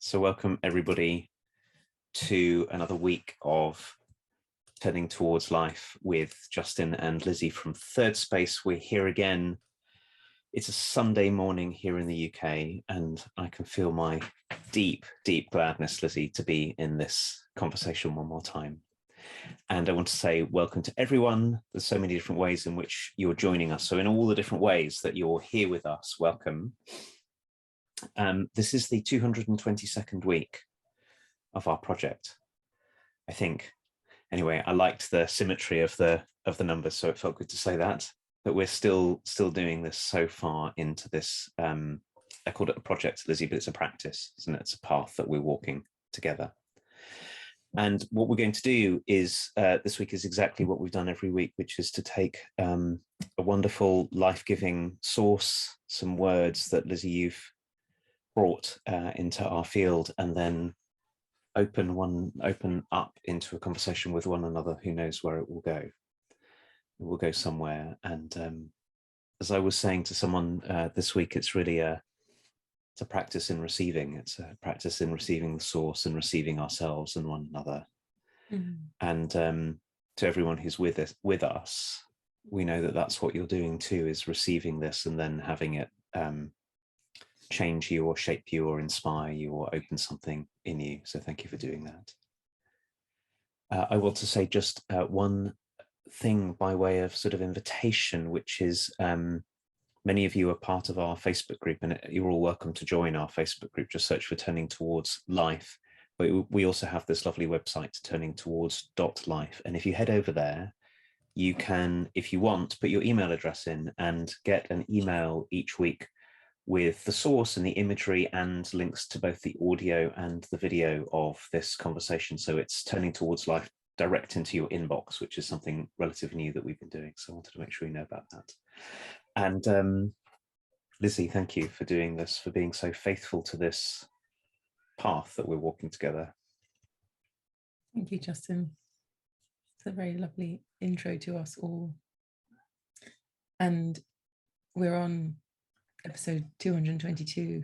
So welcome everybody to another week of Turning Towards Life with Justin and Lizzie from Thirdspace. We're here again. It's a Sunday morning here in the UK, and I can feel my deep, deep gladness, Lizzie, to be in this conversation one more time. And I want to say welcome to everyone. There's so many different ways in which you're joining us. So in all the different ways that you're here with us, welcome. This is the 222nd week of our project, I think. Anyway, I liked the symmetry of the numbers, so it felt good to say that we're still doing this so far into this. I called it a project, Lizzie, but it's a practice, isn't it? It's a path that we're walking together. And what we're going to do is this week is exactly what we've done every week, which is to take a wonderful life-giving source, some words that Lizzie you've brought into our field, and then open up into a conversation with one another. Who knows where it will go? It will go somewhere. And as I was saying to someone this week, it's really it's a practice in receiving. It's a practice in receiving the source and receiving ourselves and one another. Mm-hmm. And to everyone who's with us, we know that that's what you're doing too, is receiving this and then having it change you or shape you or inspire you or open something in you. So thank you for doing that. I want to say just one thing by way of sort of invitation, which is many of you are part of our Facebook group, and you're all welcome to join our Facebook group. Just search for Turning Towards Life. But we also have this lovely website, turningtowards.life. And if you head over there, you can, if you want, put your email address in and get an email each week with the source and the imagery and links to both the audio and the video of this conversation. So it's Turning Towards Life direct into your inbox, which is something relatively new that we've been doing. So I wanted to make sure you know about that. And Lizzie, thank you for doing this, for being so faithful to this path that we're walking together. Thank you, Justin. It's a very lovely intro to us all. And we're on episode 222,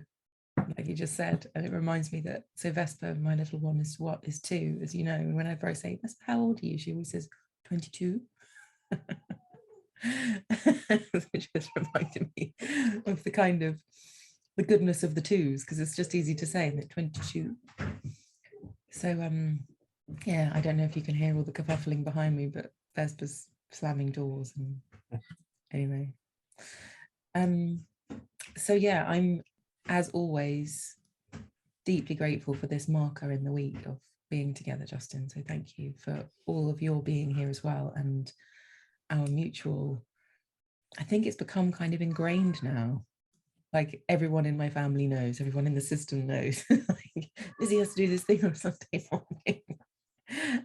like you just said, and it reminds me that Vesper, my little one, is 2, as you know. And whenever I say, how old are you? She always says 22. Which just reminded me of the kind of the goodness of the 2s, because it's just easy to say that 22. So yeah, I don't know if you can hear all the kerfuffling behind me, but Vesper's slamming doors. And anyway, so yeah, I'm, as always, deeply grateful for this marker in the week of being together, Justin. So thank you for all of your being here as well, and our mutual, I think it's become kind of ingrained now. Like everyone in my family knows, everyone in the system knows. Like, Lizzie has to do this thing on Sunday morning.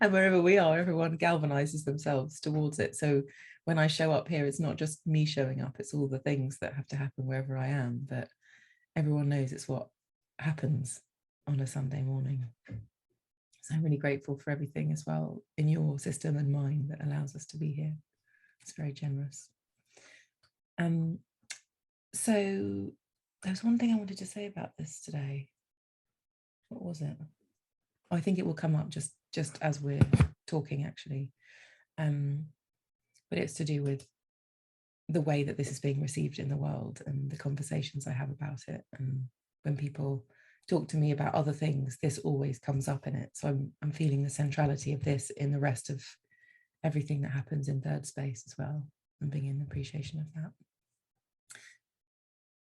And wherever we are, everyone galvanizes themselves towards it. So when I show up here, it's not just me showing up, it's all the things that have to happen wherever I am. But everyone knows it's what happens on a Sunday morning. So I'm really grateful for everything as well in your system and mine that allows us to be here. It's very generous. So there's one thing I wanted to say about this today. What was it? Oh, I think it will come up just as we're talking, actually. But it's to do with the way that this is being received in the world and the conversations I have about it. And when people talk to me about other things, this always comes up in it. So I'm feeling the centrality of this in the rest of everything that happens in Thirdspace as well, and being in appreciation of that.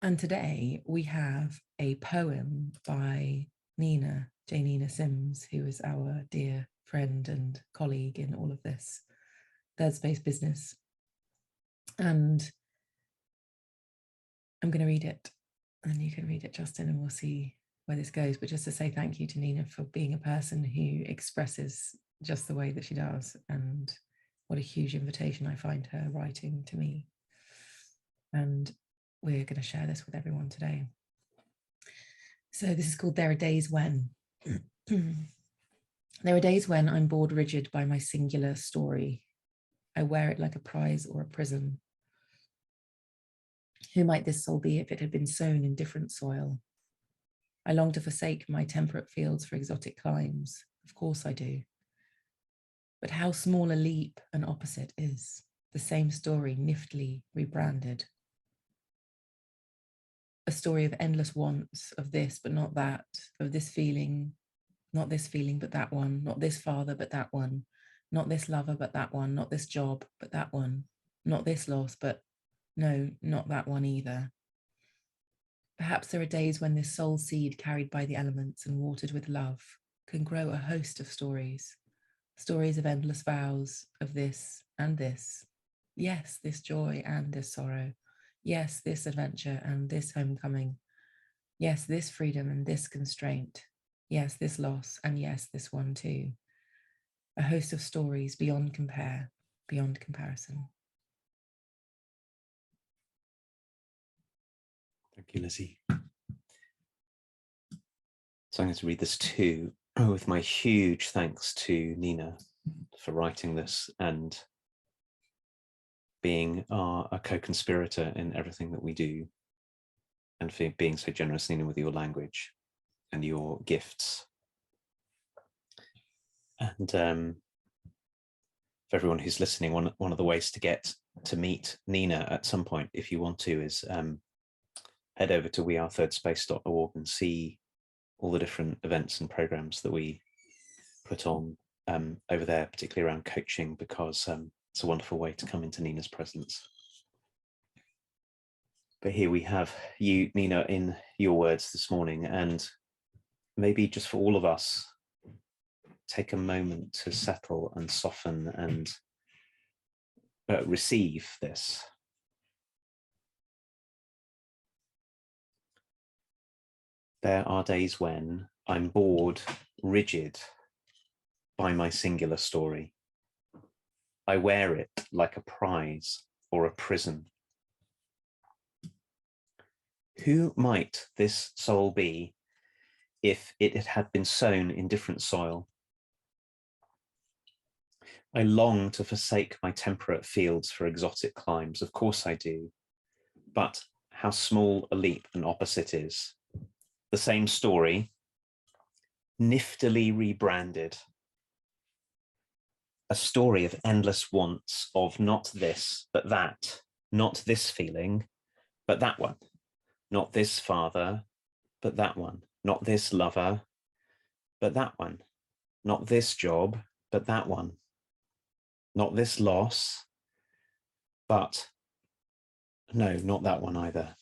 And today we have a poem by Nina Sims, who is our dear friend and colleague in all of this Thirdspace business. And I'm going to read it, and you can read it, Justin, and we'll see where this goes. But just to say thank you to Nina for being a person who expresses just the way that she does, and what a huge invitation I find her writing to me. And we're going to share this with everyone today. So this is called There Are Days When. There are days when I'm bored rigid by my singular story. I wear it like a prize or a prison. Who might this soul be if it had been sown in different soil? I long to forsake my temperate fields for exotic climes. Of course I do. But how small a leap an opposite is. The same story niftily rebranded. A story of endless wants, of this but not that, of this feeling, not this feeling but that one, not this father but that one, not this lover but that one, not this job but that one, not this loss but no, not that one either. Perhaps there are days when this soul seed carried by the elements and watered with love can grow a host of stories, stories of endless vows, of this and this. Yes, this joy and this sorrow. Yes, this adventure and this homecoming. Yes, this freedom and this constraint. Yes, this loss, and yes, this one too. A host of stories beyond compare, beyond comparison. Thank you, Lizzie. So I'm going to read this too, with my huge thanks to Nina for writing this and being a co-conspirator in everything that we do, and for being so generous, Nina, with your language and your gifts. And for everyone who's listening, one of the ways to get to meet Nina at some point, if you want to, is head over to wearethirdspace.org and see all the different events and programs that we put on over there, particularly around coaching, because it's a wonderful way to come into Nina's presence. But here we have you, Nina, in your words this morning, and maybe just for all of us, take a moment to settle and soften and receive this. There are days when I'm bored, rigid by my singular story. I wear it like a prize or a prison. Who might this soul be if it had been sown in different soil? I long to forsake my temperate fields for exotic climes. Of course I do. But how small a leap an opposite is. The same story, niftily rebranded. A story of endless wants, of not this, but that, not this feeling, but that one, not this father, but that one, not this lover, but that one, not this job, but that one, not this loss, but no, not that one either.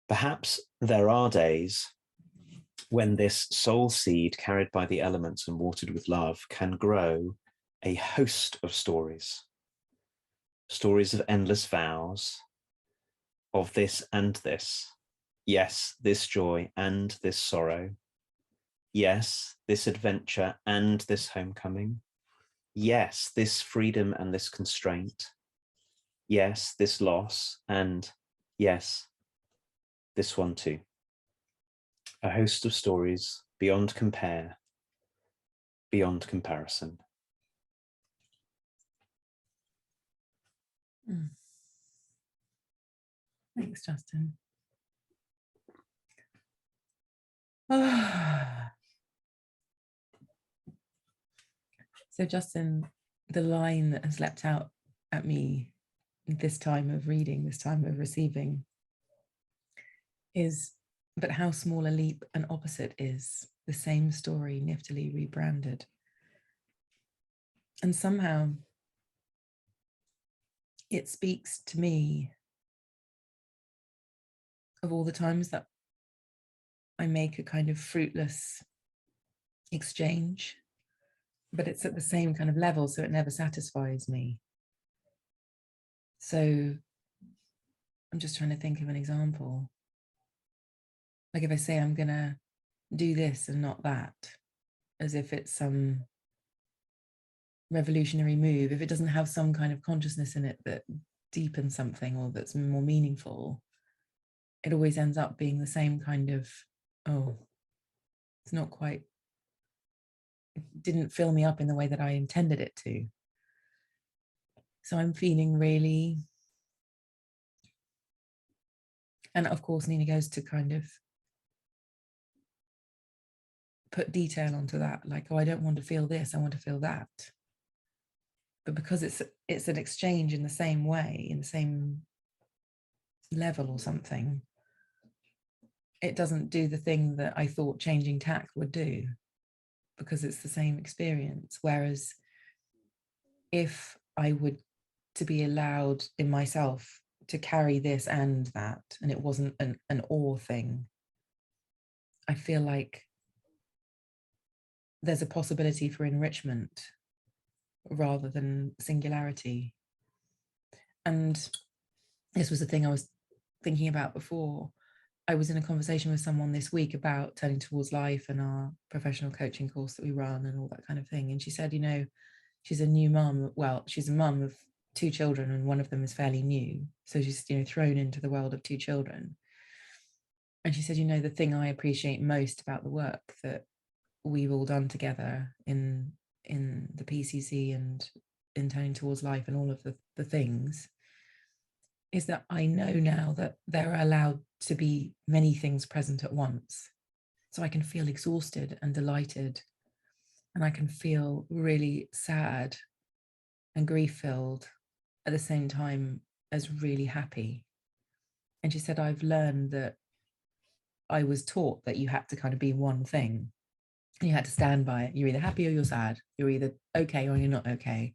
Perhaps there are days when this soul seed carried by the elements and watered with love can grow a host of stories, stories of endless vows, of this and this. Yes, this joy and this sorrow. Yes, this adventure and this homecoming. Yes, this freedom and this constraint. Yes, this loss, and yes, this one too. A host of stories beyond compare, beyond comparison. Thanks, Justin. So, Justin, the line that has leapt out at me this time of reading, this time of receiving, is, but how small a leap an opposite is, the same story niftily rebranded. And somehow it speaks to me of all the times that I make a kind of fruitless exchange, but it's at the same kind of level, so it never satisfies me. So I'm just trying to think of an example. Like if I say I'm gonna do this and not that, as if it's some revolutionary move, if it doesn't have some kind of consciousness in it that deepens something or that's more meaningful, it always ends up being the same kind of, oh, it's not quite, it didn't fill me up in the way that I intended it to. So I'm feeling really, and of course Nina goes to kind of put detail onto that, like, oh, I don't want to feel this, I want to feel that. But because it's an exchange in the same way, in the same level or something, it doesn't do the thing that I thought changing tack would do, because it's the same experience. Whereas if I would to be allowed in myself to carry this and that, and it wasn't an or thing, I feel like there's a possibility for enrichment rather than singularity. And this was the thing I was thinking about before. I was in a conversation with someone this week about turning towards life and our professional coaching course that we run and all that kind of thing. And she said, you know, she's a new mum. Well, she's a mum of 2 children, and one of them is fairly new. So she's, you know, thrown into the world of 2 children. And she said, you know, the thing I appreciate most about the work that we've all done together in the PCC and in turning towards life and all of the things, is that I know now that there are allowed to be many things present at once. So I can feel exhausted and delighted, and I can feel really sad and grief-filled at the same time as really happy. And she said, I've learned that I was taught that you had to kind of be one thing. And you had to stand by it. You're either happy or you're sad. You're either okay or you're not okay.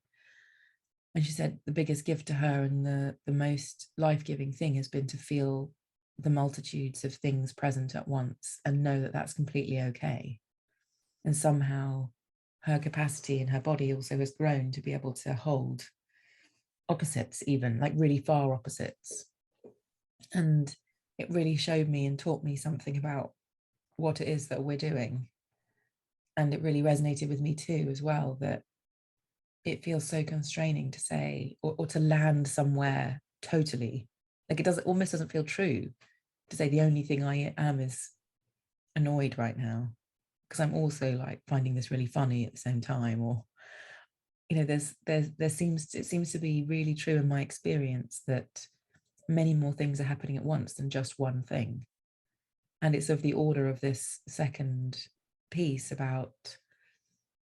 And she said the biggest gift to her and the most life-giving thing has been to feel the multitudes of things present at once and know that that's completely okay. And somehow her capacity in her body also has grown to be able to hold opposites, even like really far opposites. And it really showed me and taught me something about what it is that we're doing. And it really resonated with me too, as well, that it feels so constraining to say or to land somewhere totally. Like it almost doesn't feel true to say the only thing I am is annoyed right now, because I'm also like finding this really funny at the same time. Or, you know, it seems to be really true in my experience that many more things are happening at once than just one thing. And it's of the order of this second piece about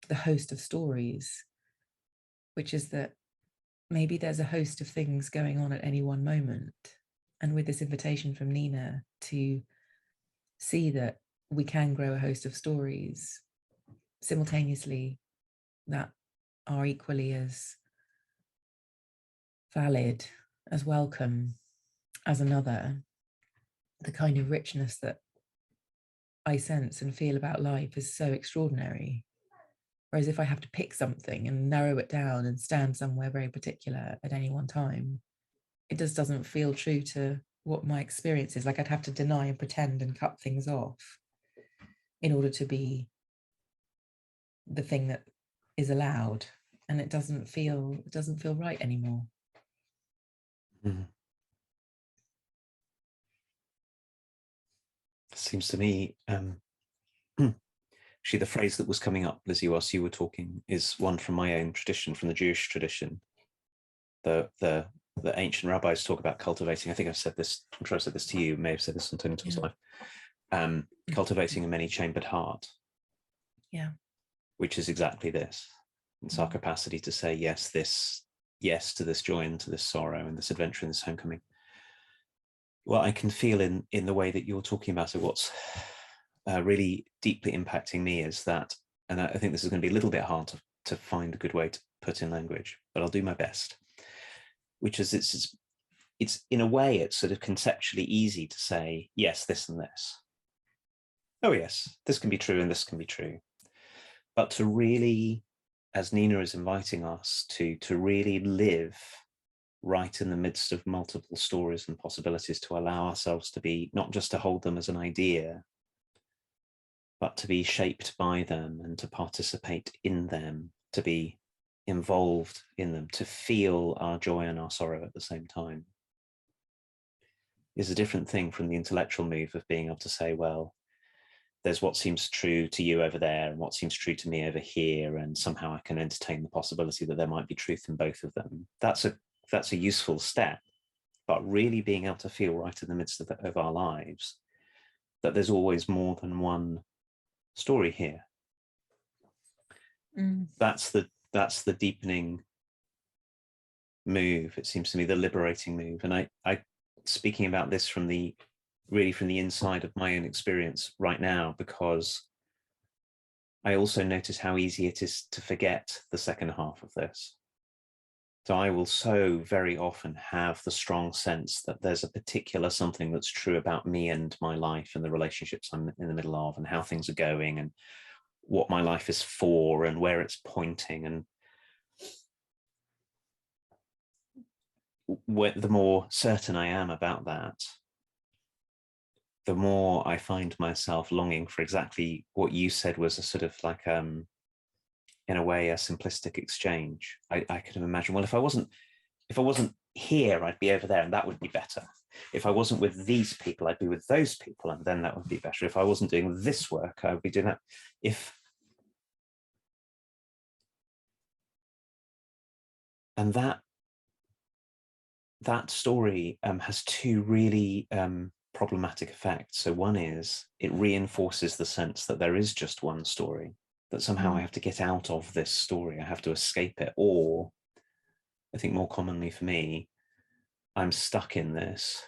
the host of stories, which is that maybe there's a host of things going on at any one moment. And with this invitation from Nina to see that we can grow a host of stories simultaneously that are equally as valid, as welcome as another, the kind of richness that I sense and feel about life is so extraordinary. Whereas if I have to pick something and narrow it down and stand somewhere very particular at any one time, it just doesn't feel true to what my experience is. Like I'd have to deny and pretend and cut things off in order to be the thing that is allowed. And it doesn't feel right anymore. Mm. Seems to me, actually, the phrase that was coming up, Lizzie, whilst you were talking, is one from my own tradition, from the Jewish tradition. The ancient rabbis talk about cultivating. I think I've said this. I'm sure I said this to you. May have said this on Turning Towards Life. Cultivating a many-chambered heart. Yeah. Which is exactly this. It's our capacity to say yes to this joy and to this sorrow and this adventure and this homecoming. What I can feel in the way that you're talking about it, what's really deeply impacting me is that, and I think this is going to be a little bit hard to find a good way to put in language, but I'll do my best, which is it's in a way, it's sort of conceptually easy to say, yes, this and this. Oh yes, this can be true and this can be true. But to really, as Nina is inviting us to really live right in the midst of multiple stories and possibilities, to allow ourselves to be, not just to hold them as an idea, but to be shaped by them and to participate in them, to be involved in them, to feel our joy and our sorrow at the same time, is a different thing from the intellectual move of being able to say, well, there's what seems true to you over there and what seems true to me over here, and somehow I can entertain the possibility that there might be truth in both of them. That's a useful step, but really being able to feel right in the midst of our lives that there's always more than one story here. Mm. That's the deepening move, it seems to me, the liberating move. And I speaking about this from the inside of my own experience right now, because I also notice how easy it is to forget the second half of this. So I will so very often have the strong sense that there's a particular something that's true about me and my life and the relationships I'm in the middle of, and how things are going, and what my life is for, and where it's pointing. And the more certain I am about that, the more I find myself longing for exactly what you said was a sort of like, in a way, a simplistic exchange. I could have imagined, well, if I wasn't here, I'd be over there, and that would be better. If I wasn't with these people, I'd be with those people, and then that would be better. If I wasn't doing this work, I would be doing that. And that story has two really problematic effects. So one is it reinforces the sense that there is just one story, that somehow I have to get out of this story, I have to escape it. Or I think more commonly for me, I'm stuck in this.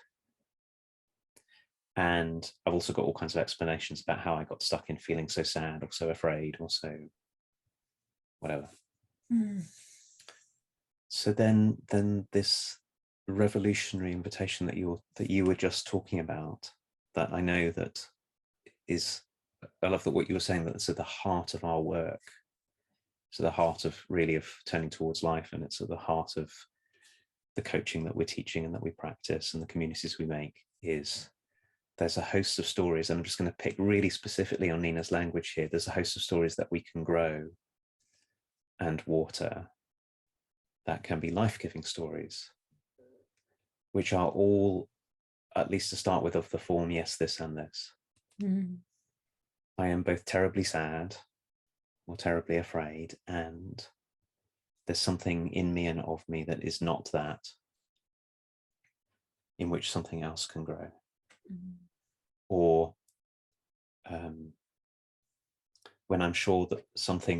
And I've also got all kinds of explanations about how I got stuck in feeling so sad or so afraid or so whatever. So then this revolutionary invitation that you were just talking about, that I know that is, I love that what you were saying, that it's at the heart of our work. It's at the heart of turning towards life, and it's at the heart of the coaching that we're teaching and that we practice and the communities we make. Is there's a host of stories, and I'm just going to pick really specifically on Nina's language here. There's a host of stories that we can grow and water, that can be life-giving stories, which are all, at least to start with, of the form, yes, this and this. I am both terribly sad or terribly afraid, and there's something in me and of me that is not that, in which something else can grow. Or when I'm sure that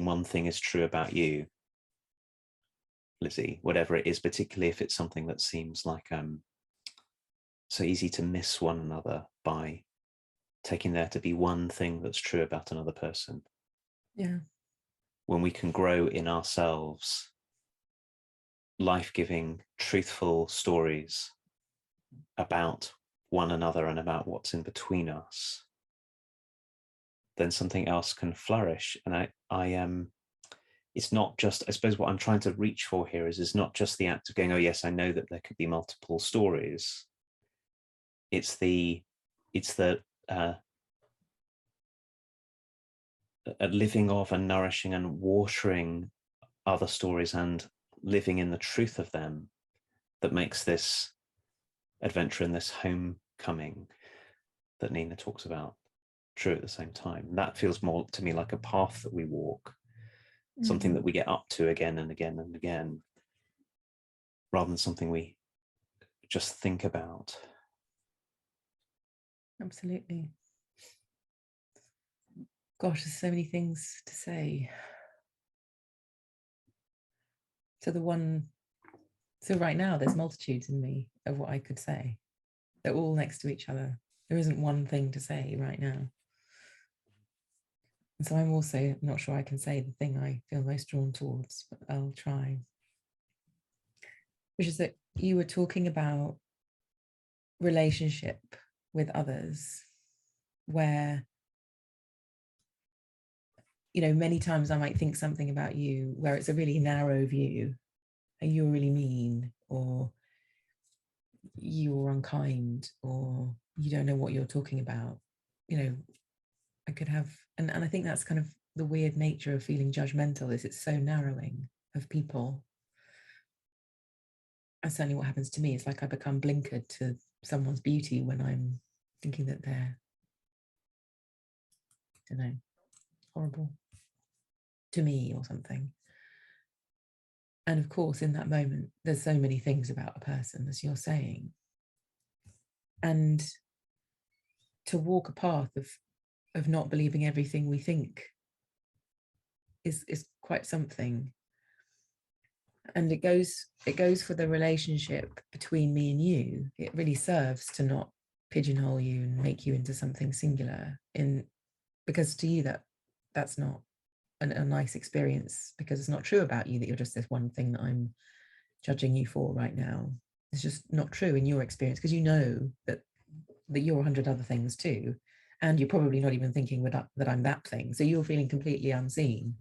one thing is true about you, Lizzie, whatever it is, particularly if it's something that seems like so easy to miss one another by taking there to be one thing that's true about another person. Yeah. When we can grow in ourselves life-giving, truthful stories about one another and about what's in between us, then something else can flourish. And it's not just, I suppose what I'm trying to reach for here is not just the act of going, oh yes, I know that there could be multiple stories. It's the living of and nourishing and watering other stories and living in the truth of them that makes this adventure and this homecoming that Nina talks about true at the same time. That feels more to me like a path that we walk, something that we get up to again and again and again, rather than something we just think about. Absolutely. Gosh, there's so many things to say. So right now there's multitudes in me of what I could say. They're all next to each other. There isn't one thing to say right now. And so I'm also not sure I can say the thing I feel most drawn towards, but I'll try. Which is that you were talking about relationship with others, where, many times I might think something about you where it's a really narrow view, and you're really mean, or you're unkind, or you don't know what you're talking about. I could have, and I think that's kind of the weird nature of feeling judgmental, is it's so narrowing of people. And certainly what happens to me is like I become blinkered to someone's beauty when I'm thinking that they're, I don't know, horrible to me or something. And of course, in that moment, there's so many things about a person, as you're saying. And to walk a path of of not believing everything we think is quite something. And it goes for the relationship between me and you. It really serves to not pigeonhole you and make you into something singular, because to you that's not a nice experience, because it's not true about you that you're just this one thing that I'm judging you for right now. It's just not true in your experience, because you know that you're 100 other things too, and you're probably not even thinking that I'm that thing, so you're feeling completely unseen.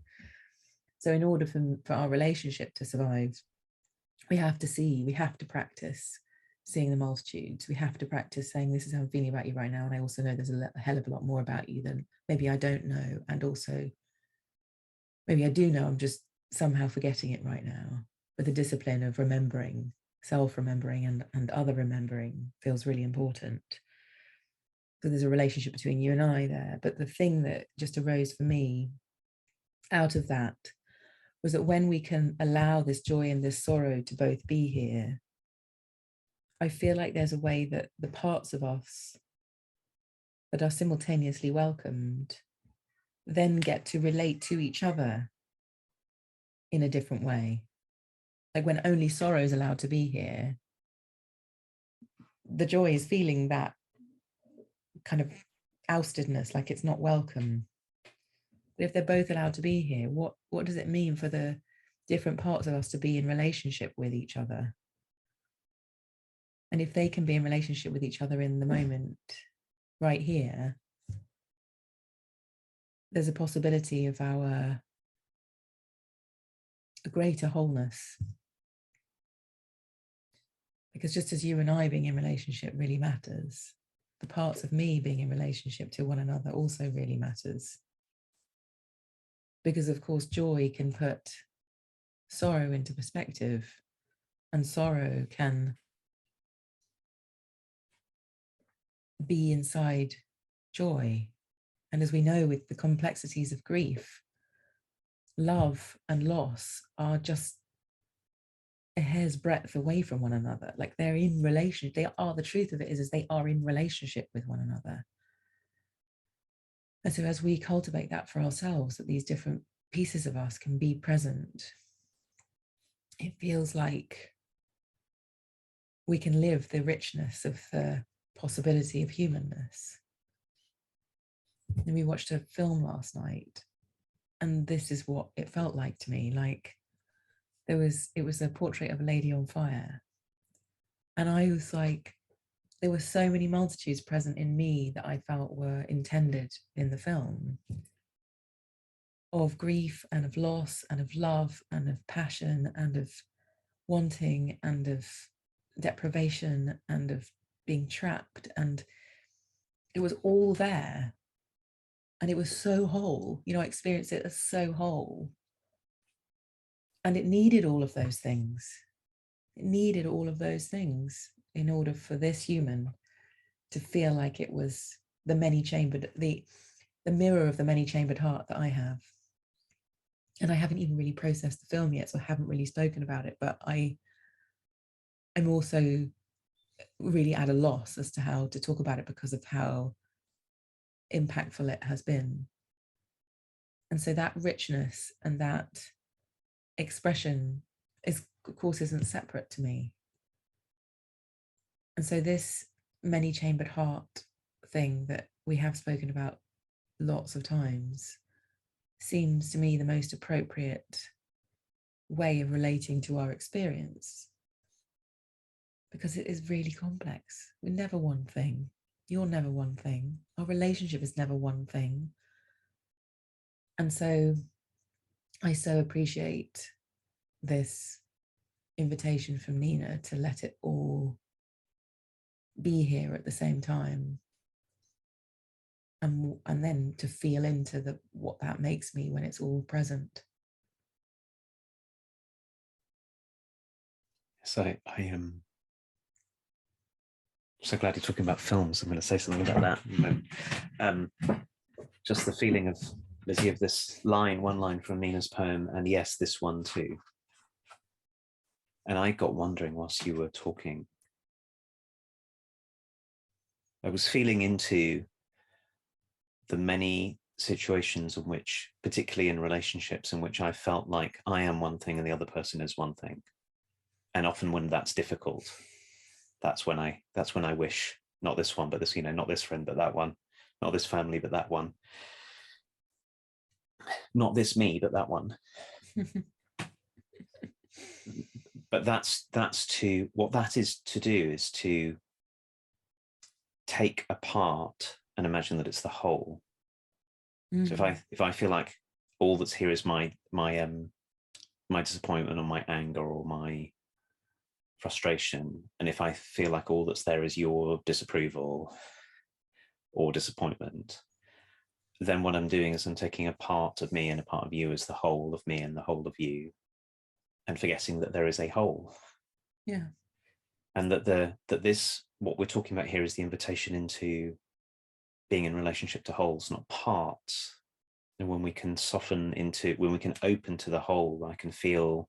So in order for our relationship to survive, we have to practice seeing the multitudes. We have to practice saying, this is how I'm feeling about you right now, and I also know there's a hell of a lot more about you than maybe I don't know, and also maybe I do know, I'm just somehow forgetting it right now. But the discipline of remembering, self-remembering and other remembering, feels really important. So there's a relationship between you and I there. But the thing that just arose for me out of that was that when we can allow this joy and this sorrow to both be here, I feel like there's a way that the parts of us that are simultaneously welcomed then get to relate to each other in a different way. Like when only sorrow is allowed to be here, the joy is feeling that kind of oustedness, like it's not welcome. But if they're both allowed to be here, what does it mean for the different parts of us to be in relationship with each other? And if they can be in relationship with each other in the moment, right here, there's a possibility of a greater wholeness. Because just as you and I being in relationship really matters, the parts of me being in relationship to one another also really matters. Because of course, joy can put sorrow into perspective, and sorrow can be inside joy. And as we know, with the complexities of grief, love and loss are just a hair's breadth away from one another. Like they're in relation. They are, the truth of it is they are in relationship with one another. And so as we cultivate that for ourselves, that these different pieces of us can be present, it feels like we can live the richness of the possibility of humanness. And we watched a film last night, and this is what it felt like to me. Like it was a portrait of a lady on fire. And I was like, there were so many multitudes present in me that I felt were intended in the film, of grief and of loss and of love and of passion and of wanting and of deprivation and of being trapped. And it was all there. And it was so whole. You know, I experienced it as so whole. And it needed all of those things. It needed all of those things in order for this human to feel like it was the many-chambered, the mirror of the many-chambered heart that I have. And I haven't even really processed the film yet, so I haven't really spoken about it, but I'm also really at a loss as to how to talk about it because of how impactful it has been. And so that richness and that expression is, of course, isn't separate to me. And so this many-chambered heart thing that we have spoken about lots of times seems to me the most appropriate way of relating to our experience, because it is really complex. We're never one thing. You're never one thing. Our relationship is never one thing. And so I so appreciate this invitation from Nina to let it all be here at the same time, and then to feel into what that makes me when it's all present. So I am so glad you're talking about films. I'm going to say something about that. Just the feeling of, Lizzie, of this line, one line from Nina's poem, and yes, this one too. And I got wondering whilst you were talking, I was feeling into the many situations in which, particularly in relationships, in which I felt like I am one thing and the other person is one thing. And often when that's difficult, that's when I wish, not this one, but this, not this friend, but that one, not this family, but that one, not this me, but that one. But that's to what that is to do is to take apart and imagine that it's the whole. So if I feel like all that's here is my disappointment or my anger or my frustration, and if I feel like all that's there is your disapproval or disappointment, then what I'm doing is I'm taking a part of me and a part of you as the whole of me and the whole of you, and forgetting that there is a whole. Yeah. And that this, what we're talking about here, is the invitation into being in relationship to wholes, not parts. And when we can when we can open to the whole, I can feel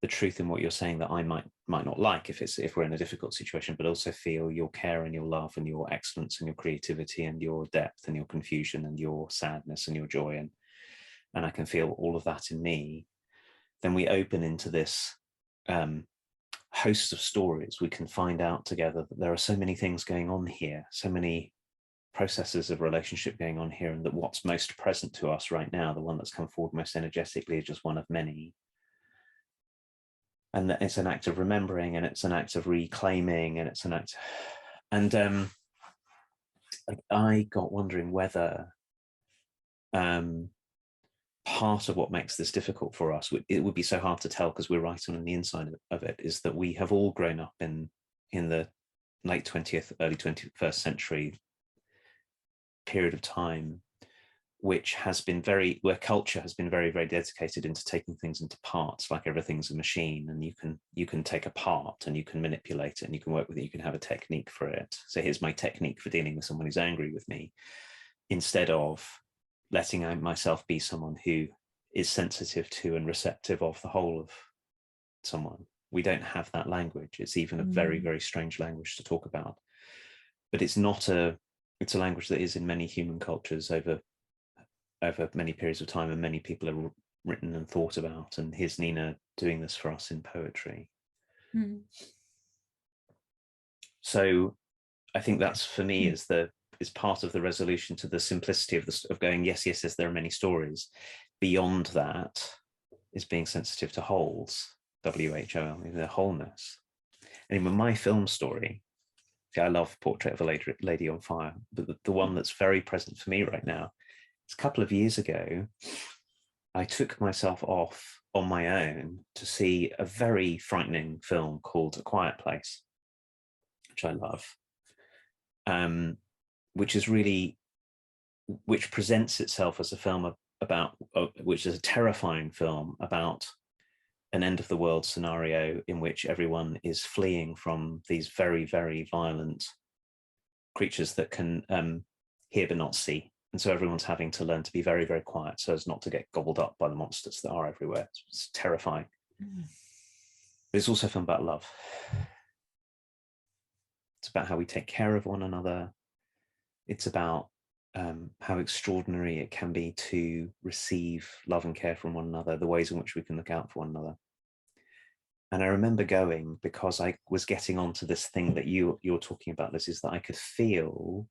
the truth in what you're saying that I might not like if we're in a difficult situation, but also feel your care and your love and your excellence and your creativity and your depth and your confusion and your sadness and your joy, and I can feel all of that in me. Then we open into this host of stories. We can find out together that there are so many things going on here, so many processes of relationship going on here, and that what's most present to us right now, the one that's come forward most energetically, is just one of many. And that it's an act of remembering, and it's an act of reclaiming, and it's an act. And I got wondering whether part of what makes this difficult for us, it would be so hard to tell because we're right on the inside of it, is that we have all grown up in the late 20th, early 21st century period of time, which has been where culture has been very, very dedicated into taking things into parts, like everything's a machine, and you can take a part and you can manipulate it and you can work with it, you can have a technique for it. So here's my technique for dealing with someone who's angry with me, instead of letting myself be someone who is sensitive to and receptive of the whole of someone. We don't have that language. It's even a very, very strange language to talk about, but it's a language that is in many human cultures over many periods of time, and many people have written and thought about. And here's Nina doing this for us in poetry. So I think that's, for me, is part of the resolution to the simplicity of going, yes, there are many stories. Beyond that is being sensitive to wholes, WHOL, the wholeness. And in my film story, I love Portrait of a Lady on Fire, but the one that's very present for me right now, it's a couple of years ago, I took myself off on my own to see a very frightening film called A Quiet Place, which I love, which presents itself as a film about, which is a terrifying film about an end of the world scenario in which everyone is fleeing from these very, very violent creatures that can hear but not see. And so everyone's having to learn to be very, very quiet so as not to get gobbled up by the monsters that are everywhere. It's terrifying. But it's also a film about love. It's about how we take care of one another. It's about how extraordinary it can be to receive love and care from one another, the ways in which we can look out for one another. And I remember going, because I was getting onto this thing that you're talking about, Liz, is that I could feel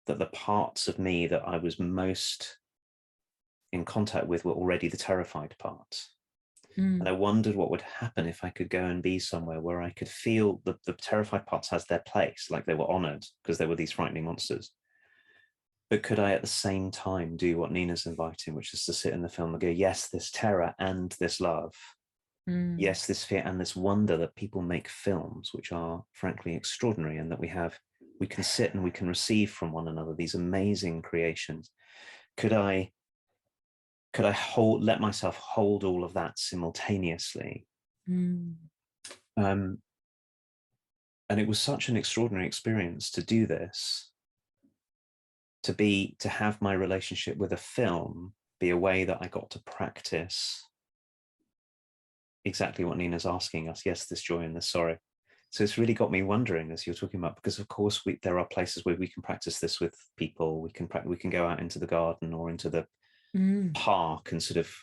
that the parts of me that I was most in contact with were already the terrified parts. And I wondered what would happen if I could go and be somewhere where I could feel that the terrified parts has their place, like they were honored because there were these frightening monsters. But could I at the same time do what Nina's inviting, which is to sit in the film and go, yes, this terror and this love, yes, this fear and this wonder that people make films, which are frankly extraordinary, and that we can sit and we can receive from one another these amazing creations. Could I let myself hold all of that simultaneously? And it was such an extraordinary experience to do this, to have my relationship with a film be a way that I got to practice exactly what Nina's asking us. Yes, this joy and this sorrow. So it's really got me wondering, as you're talking about, because of course there are places where we can practice this with people. We can go out into the garden or into the park and sort of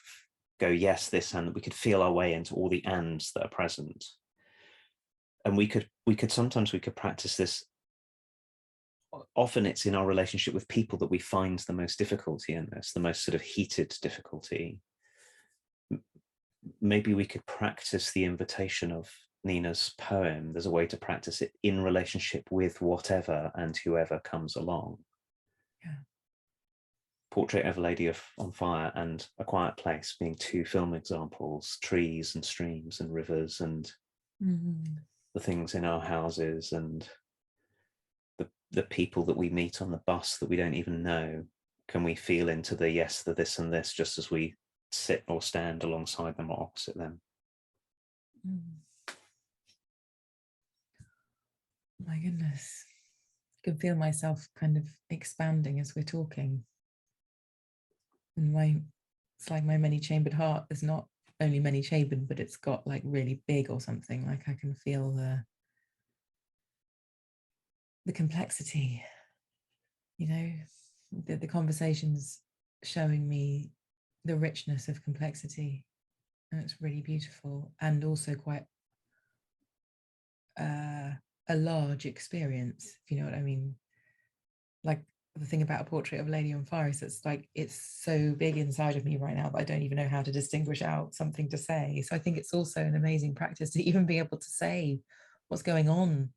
go, yes, this, and we could feel our way into all the ands that are present. And we could sometimes practice this. Often it's in our relationship with people that we find the most difficulty in this, the most sort of heated difficulty. Maybe we could practice the invitation of Nina's poem. There's a way to practice it in relationship with whatever and whoever comes along. Yeah. Portrait of a Lady on Fire and A Quiet Place being two film examples, trees and streams and rivers and the things in our houses and the people that we meet on the bus that we don't even know. Can we feel into the yes, the this and this, just as we sit or stand alongside them or opposite them? My goodness, I can feel myself kind of expanding as we're talking. And it's like my many-chambered heart is not only many-chambered, but it's got like really big or something. Like I can feel the complexity, you know, the conversations showing me the richness of complexity. And it's really beautiful and also quite a large experience, if you know what I mean. Like the thing about A Portrait of a Lady on Fire is it's so big inside of me right now that I don't even know how to distinguish out something to say. So I think it's also an amazing practice to even be able to say what's going on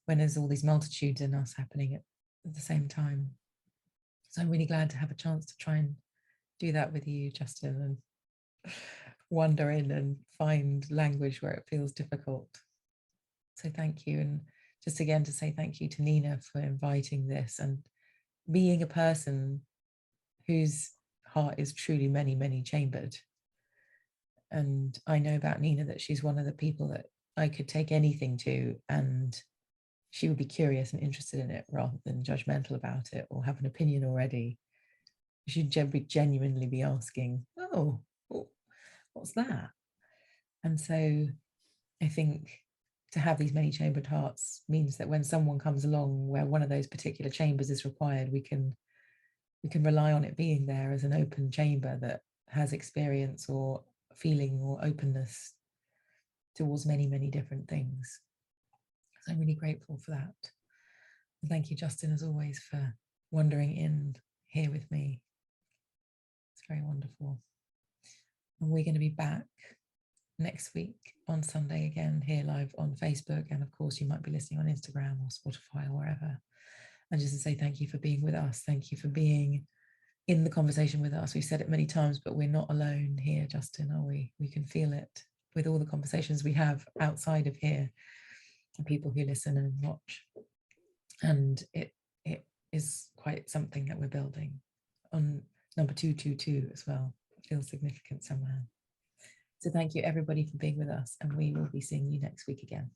when there's all these multitudes in us happening at the same time. So I'm really glad to have a chance to try and do that with you, Justin, and wander in and find language where it feels difficult. So thank you. And just again to say thank you to Nina for inviting this and being a person whose heart is truly many, many chambered. And I know about Nina that she's one of the people that I could take anything to and she would be curious and interested in it rather than judgmental about it or have an opinion already. She'd genuinely be asking, oh, what's that? And so I think to have these many chambered hearts means that when someone comes along where one of those particular chambers is required, we can rely on it being there as an open chamber that has experience or feeling or openness towards many, many different things. So I'm really grateful for that. And thank you, Justin, as always, for wandering in here with me. It's very wonderful. And we're going to be back next week on Sunday again here live on Facebook, and of course you might be listening on Instagram or Spotify or wherever. And just to say thank you for being with us, thank you for being in the conversation with us. We've said it many times, but we're not alone here, Justin, are we? We can feel it with all the conversations we have outside of here and people who listen and watch, and it is quite something that we're building on number 222 as well. It feels significant somehow. So thank you everybody for being with us, and we will be seeing you next week again.